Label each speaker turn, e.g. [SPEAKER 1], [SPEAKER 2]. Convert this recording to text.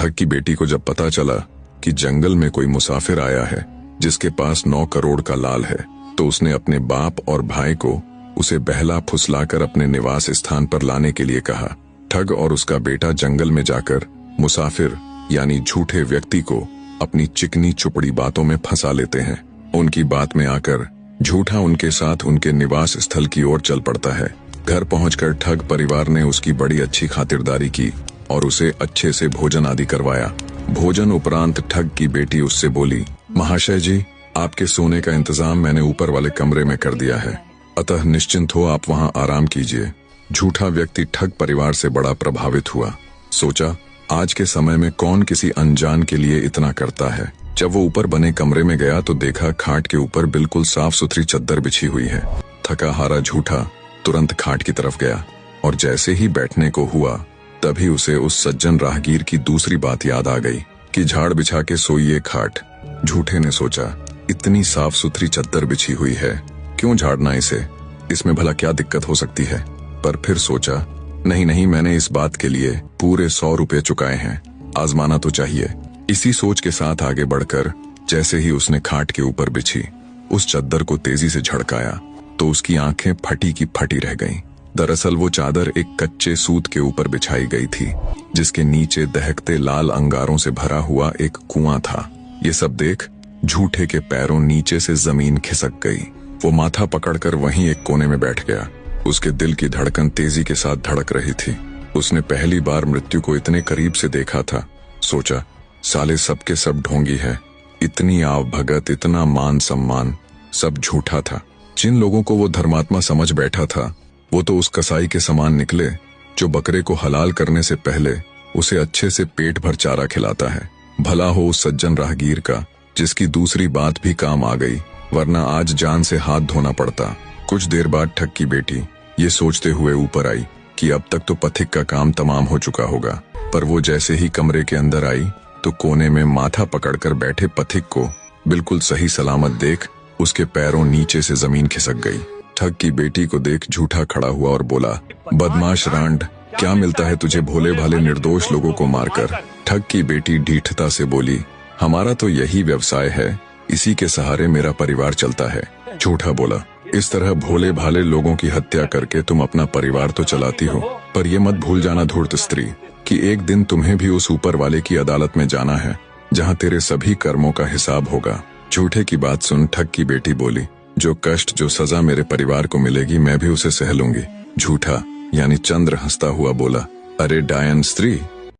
[SPEAKER 1] ठग की बेटी को जब पता चला कि जंगल में कोई मुसाफिर आया है जिसके पास 9 करोड़ का लाल है, तो उसने अपने बाप और भाई को उसे बहला फुसलाकर अपने निवास स्थान पर लाने के लिए कहा। ठग और उसका बेटा जंगल में जाकर मुसाफिर यानी झूठे व्यक्ति को अपनी चिकनी चुपड़ी बातों में फंसा लेते हैं। उनकी बात में आकर झूठा उनके साथ उनके निवास स्थल की ओर चल पड़ता है। घर पहुंचकर ठग परिवार ने उसकी बड़ी अच्छी खातिरदारी की और उसे अच्छे से भोजन आदि करवाया। भोजन उपरांत ठग की बेटी उससे बोली, महाशय जी, आपके सोने का इंतजाम मैंने ऊपर वाले कमरे में कर दिया है, अतः निश्चिंत हो, आप वहां आराम कीजिए। झूठा व्यक्ति ठग परिवार से बड़ा प्रभावित हुआ। सोचा, आज के समय में कौन किसी अनजान के लिए इतना करता है। जब वो ऊपर बने कमरे में गया तो देखा खाट के ऊपर बिल्कुल साफ सुथरी चद्दर बिछी हुई है। थका हारा झूठा तुरंत खाट की तरफ गया और जैसे ही बैठने को हुआ तभी उसे उस सज्जन राहगीर की दूसरी बात याद आ गई कि झाड़ बिछा के सोइए खाट। झूठे ने सोचा, इतनी साफ सुथरी चद्दर बिछी हुई है, क्यों झाड़ना इसे, इसमें भला क्या दिक्कत हो सकती है। पर फिर सोचा, नहीं नहीं, मैंने इस बात के लिए पूरे 100 रुपए चुकाए हैं, आजमाना तो चाहिए। इसी सोच के साथ आगे बढ़कर जैसे ही उसने खाट के ऊपर बिछी उस चद्दर को तेजी से झड़काया तो उसकी आंखें फटी की फटी रह गईं। दरअसल वो चादर एक कच्चे सूत के ऊपर बिछाई गई थी जिसके नीचे दहकते लाल अंगारों से भरा हुआ एक कुआं था। ये सब देख झूठे के पैरों नीचे से जमीन खिसक गई। वो माथा पकड़कर वहीं एक कोने में बैठ गया। उसके दिल की धड़कन तेजी के साथ धड़क रही थी। उसने पहली बार मृत्यु को इतने करीब से देखा था। सोचा, साले सब के सब ढोंगी है, इतनी आव भगत, इतना मान सम्मान, सब झूठा था। जिन लोगों को वो धर्मात्मा समझ बैठा था वो तो उस कसाई के समान निकले जो बकरे को हलाल करने से पहले उसे अच्छे से पेट भर चारा खिलाता है। भला हो उस सज्जन राहगीर का जिसकी दूसरी बात भी काम आ गई, वरना आज जान से हाथ धोना पड़ता। कुछ देर बाद ठग की बेटी ये सोचते हुए ऊपर आई कि अब तक तो पथिक का काम तमाम हो चुका होगा, पर वो जैसे ही कमरे के अंदर आई तो कोने में माथा पकड़कर बैठे पथिक को बिल्कुल सही सलामत देख उसके पैरों नीचे से जमीन खिसक गई। ठग की बेटी को देख झूठा खड़ा हुआ और बोला, बदमाश रांड, क्या मिलता है तुझे भोले भाले निर्दोष लोगों को मारकर। ठग की बेटी ढीठता से बोली, हमारा तो यही व्यवसाय है, इसी के सहारे मेरा परिवार चलता है। झूठा बोला, इस तरह भोले भाले लोगों की हत्या करके तुम अपना परिवार तो चलाती हो, पर यह मत भूल जाना धूर्त स्त्री कि एक दिन तुम्हें भी उस ऊपर वाले की अदालत में जाना है जहाँ तेरे सभी कर्मों का हिसाब होगा। झूठे की बात सुन ठग की बेटी बोली, जो कष्ट जो सजा मेरे परिवार को मिलेगी मैं भी उसे सह लूंगी। झूठा यानी चंद्र हंसता हुआ बोला, अरे डायन स्त्री,